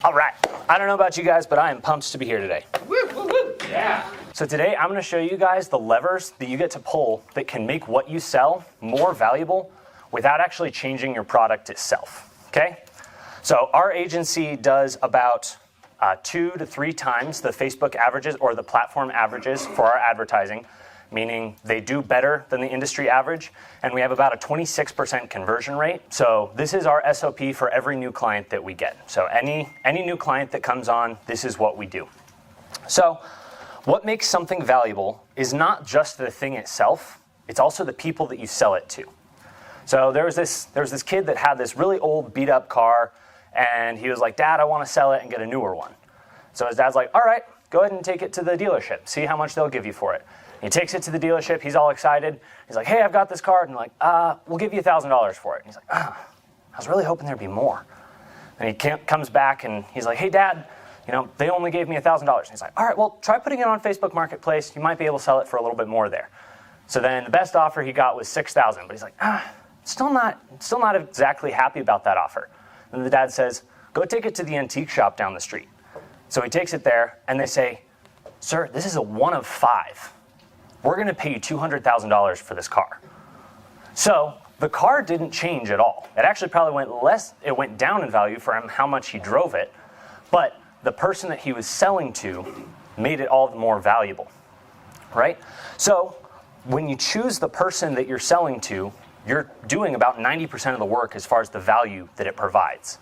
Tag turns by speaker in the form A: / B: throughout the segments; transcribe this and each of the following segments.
A: All right, I don't know about you guys, but I am pumped to be here today.
B: Woo, woo, woo. Yeah.
A: So today I'm gonna show you guys the levers that you get to pull that can make what you sell more valuable without actually changing your product itself, okay? So our agency does about 2 to 3 times the Facebook averages or the platform averages for our advertising, meaning they do better than the industry average, and we have about a 26% conversion rate. So this is our SOP for every new client that we get. So any new client that comes on, this is what we do. So what makes something valuable is not just the thing itself, it's also the people that you sell it to. So there was this kid that had this really old beat up car, and he was like, "Dad, I want to sell it and get a newer one." So his dad's like, "All right, go ahead and take it to the dealership, see how much they'll give you for it." He takes it to the dealership, he's all excited. He's like, "Hey, I've got this car." And they're like, "We'll give you $1,000 for it." And he's like, "I was really hoping there'd be more." And he comes back and he's like, "Hey, Dad, they only gave me $1,000. And he's like, "All right, well, try putting it on Facebook Marketplace. You might be able to sell it for a little bit more there." So then the best offer he got was $6,000, but he's like, still not exactly happy about that offer. And the dad says, "Go take it to the antique shop down the street." So he takes it there and they say, "Sir, this is a 1 of 5. We're gonna pay you $200,000 for this car." So the car didn't change at all. It actually probably went down in value for him how much he drove it, but the person that he was selling to made it all the more valuable, right? So when you choose the person that you're selling to, you're doing about 90% of the work as far as the value that it provides.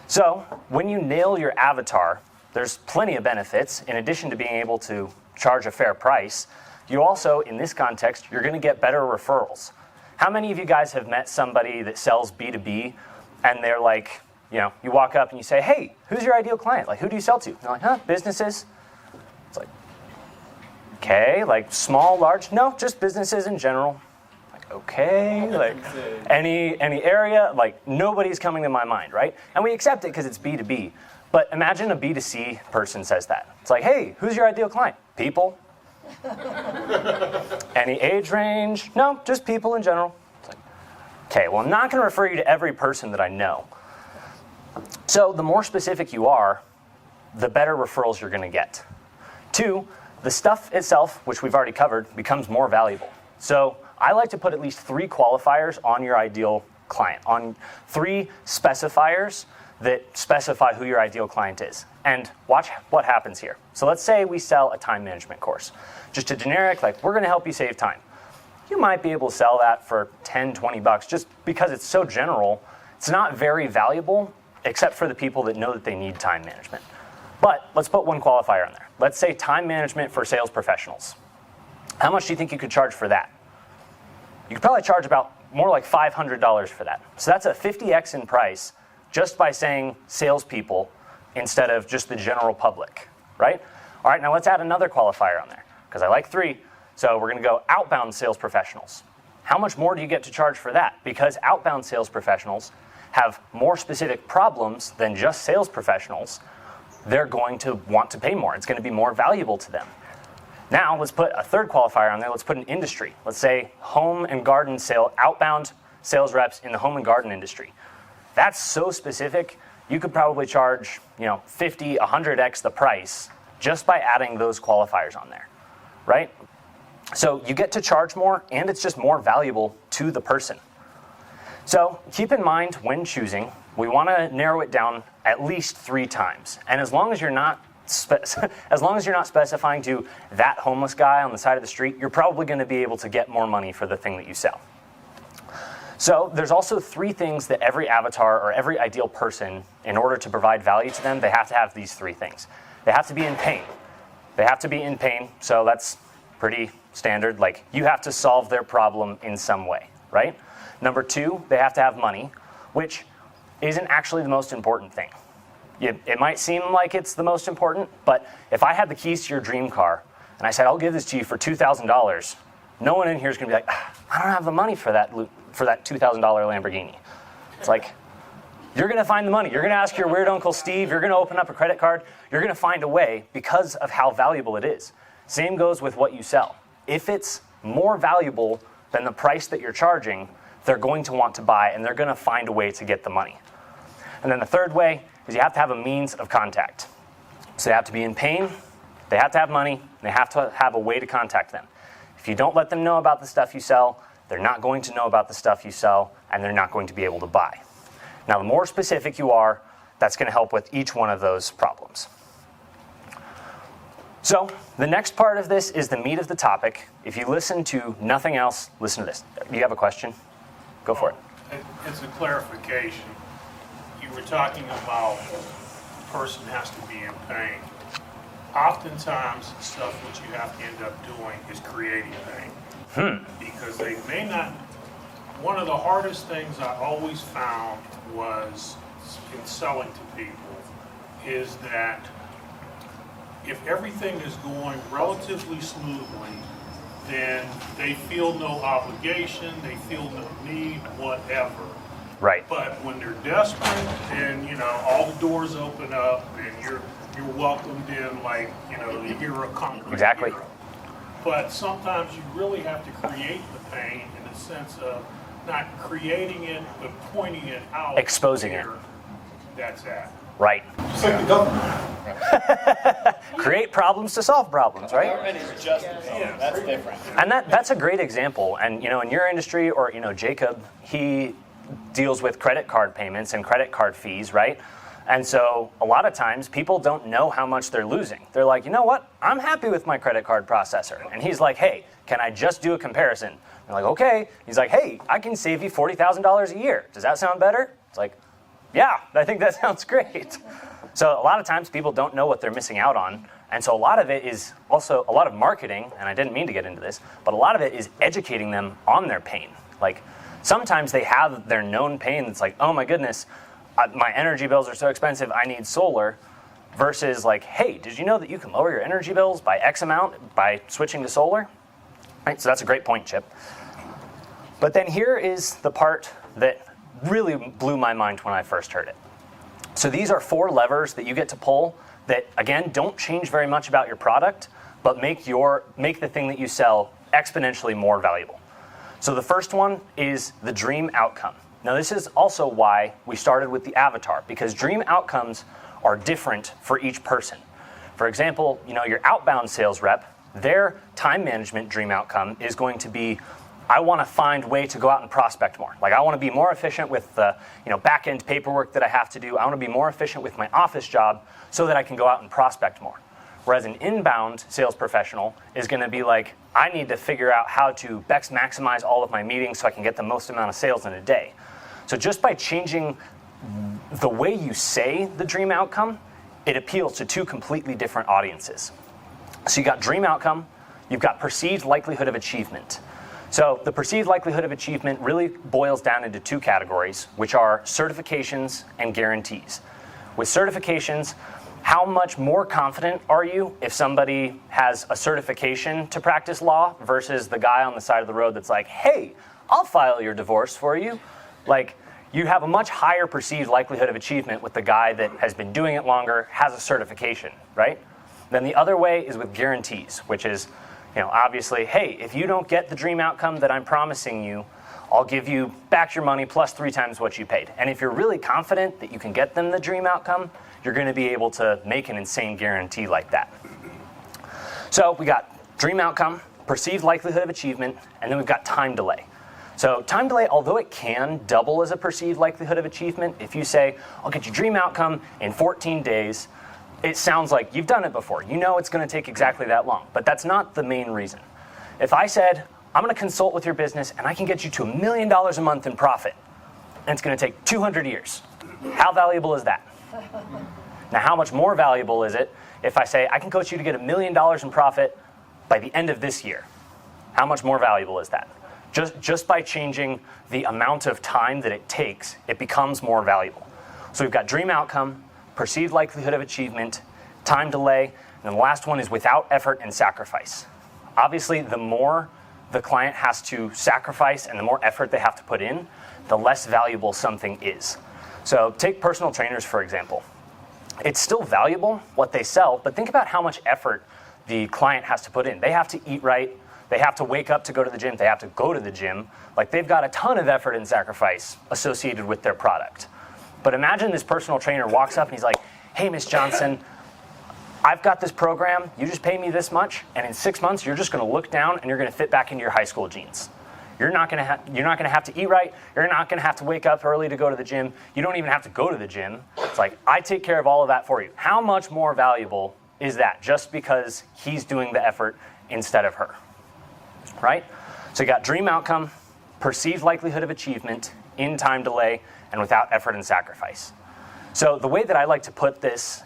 A: So when you nail your avatar, there's plenty of benefits. In addition to being able to charge a fair price, you also, in this context, you're gonna get better referrals. How many of you guys have met somebody that sells B2B and they're like, you walk up and you say, "Hey, who's your ideal client? Like, who do you sell to?" And they're like, "Businesses." It's like, okay, like small, large? No, just businesses in general. Like, okay, like any area, like nobody's coming to my mind, right? And we accept it because it's B2B. But imagine a B2C person says that. It's like, "Hey, who's your ideal client?" "People." "Any age range?" "No, just people in general." It's like, okay, well, I'm not going to refer you to every person that I know. So the more specific you are, the better referrals you're going to get. 2, the stuff itself, which we've already covered, becomes more valuable. So I like to put at least 3 qualifiers on your ideal client, on 3 specifiers that specify who your ideal client is. And watch what happens here. So let's say we sell a time management course. Just a generic, like, we're going to help you save time. You might be able to sell that for $10, $20 just because it's so general. It's not very valuable except for the people that know that they need time management. But let's put 1 qualifier on there. Let's say time management for sales professionals. How much do you think you could charge for that? You could probably charge about more like $500 for that. So that's a 50x in price just by saying salespeople instead of just the general public, right? All right, now let's add another qualifier on there because I like 3. So we're gonna go outbound sales professionals. How much more do you get to charge for that? Because outbound sales professionals have more specific problems than just sales professionals. They're going to want to pay more. It's gonna be more valuable to them. Now let's put a 3rd qualifier on there. Let's put an industry. Let's say home and garden outbound sales reps in the home and garden industry. That's so specific, you could probably charge 50, 100x the price just by adding those qualifiers on there, right? So you get to charge more and it's just more valuable to the person. So keep in mind when choosing, we want to narrow it down at least 3 times. And as long as you're not specifying to that homeless guy on the side of the street, you're probably going to be able to get more money for the thing that you sell. So there's also 3 things that every avatar or every ideal person, in order to provide value to them, they have to have these 3 things. They have to be in pain. They have to be in pain, so that's pretty standard. Like, you have to solve their problem in some way, right? Number 2, they have to have money, which isn't actually the most important thing. It might seem like it's the most important, but if I had the keys to your dream car and I said, "I'll give this to you for $2,000, no one in here is going to be like, "I don't have the money for that $2,000 Lamborghini." It's like, you're going to find the money. You're going to ask your weird Uncle Steve. You're going to open up a credit card. You're going to find a way because of how valuable it is. Same goes with what you sell. If it's more valuable than the price that you're charging, they're going to want to buy and they're going to find a way to get the money. And then the third way is you have to have a means of contact. So they have to be in pain, they have to have money, they have to have a way to contact them. If you don't let them know about the stuff you sell, they're not going to know about the stuff you sell, and they're not going to be able to buy. Now, the more specific you are, that's going to help with each one of those problems. So the next part of this is the meat of the topic. If you listen to nothing else, listen to this. Do you have a question? Go for it.
B: It's a clarification. You were talking about the person has to be in pain. Oftentimes, stuff what you have to end up doing is creating pain. Because they may not. One of the hardest things I always found was in selling to people is that if everything is going relatively smoothly, then they feel no obligation, they feel no need, whatever.
A: Right.
B: But when they're desperate and, all the doors open up and you're welcomed in like, the hero conquering
A: Exactly.
B: hero. But sometimes you really have to create the pain in the sense of not creating it, but pointing it out.
A: Exposing it.
B: where That's at.
A: Right.
C: Just like the government.
A: Create problems to solve problems, right?
D: Government is just the problem. That's different.
A: And that's a great example. And in your industry, or Jacob, he deals with credit card payments and credit card fees, right? And so a lot of times people don't know how much they're losing. They're like, you know what? I'm happy with my credit card processor. And he's like, hey, can I just do a comparison? They're like, okay. He's like, hey, I can save you $40,000 a year. Does that sound better? It's like, yeah, I think that sounds great. So a lot of times people don't know what they're missing out on. And so a lot of it is also a lot of marketing, and I didn't mean to get into this, but a lot of it is educating them on their pain. Like sometimes they have their known pain that's like, oh my goodness, my energy bills are so expensive, I need solar, versus like, hey, did you know that you can lower your energy bills by X amount by switching to solar? Right, so that's a great point, Chip. But then here is the part that really blew my mind when I first heard it. So these are 4 levers that you get to pull that, again, don't change very much about your product, but make the thing that you sell exponentially more valuable. So the first one is the dream outcome. Now this is also why we started with the avatar, because dream outcomes are different for each person. For example, your outbound sales rep, their time management dream outcome is going to be, I want to find a way to go out and prospect more. Like I want to be more efficient with the back-end paperwork that I have to do. I want to be more efficient with my office job so that I can go out and prospect more. Whereas an inbound sales professional is going to be like, I need to figure out how to best maximize all of my meetings so I can get the most amount of sales in a day. So just by changing the way you say the dream outcome, it appeals to 2 completely different audiences. So you got dream outcome, you've got perceived likelihood of achievement. So the perceived likelihood of achievement really boils down into 2 categories, which are certifications and guarantees. With certifications, how much more confident are you if somebody has a certification to practice law versus the guy on the side of the road that's like, hey, I'll file your divorce for you. Like, you have a much higher perceived likelihood of achievement with the guy that has been doing it longer, has a certification, right? Then the other way is with guarantees, which is, obviously, hey, if you don't get the dream outcome that I'm promising you, I'll give you back your money plus 3 times what you paid. And if you're really confident that you can get them the dream outcome, you're going to be able to make an insane guarantee like that. So we got dream outcome, perceived likelihood of achievement, and then we've got time delay. So time delay, although it can double as a perceived likelihood of achievement, if you say, I'll get your dream outcome in 14 days, it sounds like you've done it before. You know it's going to take exactly that long, but that's not the main reason. If I said, I'm going to consult with your business and I can get you to $1 million a month in profit, and it's going to take 200 years, how valuable is that? Now, how much more valuable is it if I say, I can coach you to get $1 million in profit by the end of this year? How much more valuable is that? Just by changing the amount of time that it takes, it becomes more valuable. So we've got dream outcome, perceived likelihood of achievement, time delay, and then the last one is without effort and sacrifice. Obviously, the more the client has to sacrifice and the more effort they have to put in, the less valuable something is. So take personal trainers, for example. It's still valuable, what they sell, but think about how much effort the client has to put in. They have to eat right. They have to wake up to go to the gym. They have to go to the gym. Like, they've got a ton of effort and sacrifice associated with their product. But imagine this personal trainer walks up and he's like, hey, Miss Johnson, I've got this program, you just pay me this much, and in 6 months you're just going to look down and you're going to fit back into your high school jeans. You're not going to have to eat right. You're not going to have to wake up early to go to the gym. You don't even have to go to the gym. It's like, I take care of all of that for you. How much more valuable is that just because he's doing the effort instead of her, right? So you got dream outcome, perceived likelihood of achievement, in time delay, and without effort and sacrifice. So the way that I like to put this,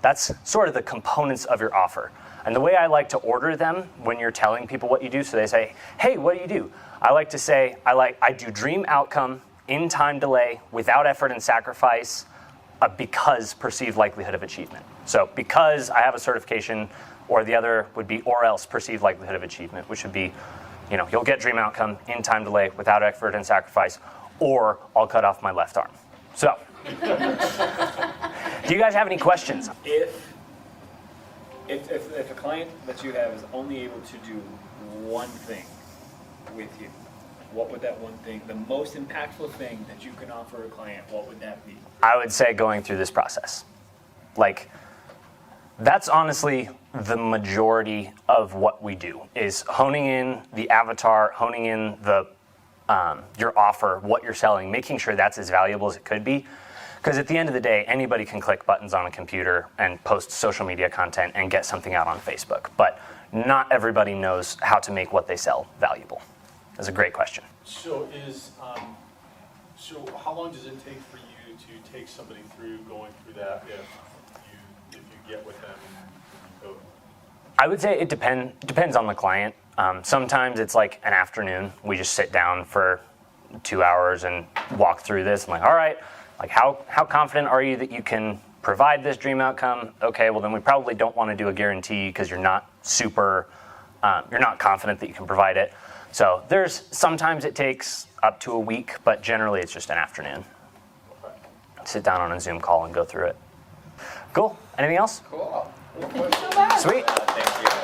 A: that's sort of the components of your offer. And the way I like to order them when you're telling people what you do, so they say, hey, what do you do? I like to say, I do dream outcome, in time delay, without effort and sacrifice, because perceived likelihood of achievement. So because I have a certification, or the other would be or else perceived likelihood of achievement, which would be, you'll get dream outcome, in time delay, without effort and sacrifice, or I'll cut off my left arm. So, do you guys have any questions?
D: If a client that you have is only able to do one thing with you, what would that one thing, the most impactful thing that you can offer a client, what would that be?
A: I would say going through this process. That's honestly the majority of what we do, is honing in the avatar, honing in the your offer, what you're selling, making sure that's as valuable as it could be. Because at the end of the day, anybody can click buttons on a computer and post social media content and get something out on Facebook. But not everybody knows how to make what they sell valuable. That's a great question.
C: So so how long does it take for you to take somebody through going through that if you get with them and go?
A: I would say it depends on the client. Sometimes it's like an afternoon. We just sit down for 2 hours and walk through this. I'm like, all right, how confident are you that you can provide this dream outcome? Okay, well then we probably don't want to do a guarantee because you're not confident that you can provide it. So sometimes it takes up to a week, but generally it's just an afternoon. Sit down on a Zoom call and go through it. Cool. Anything else?
D: Cool.
A: Sweet.
D: Thank you.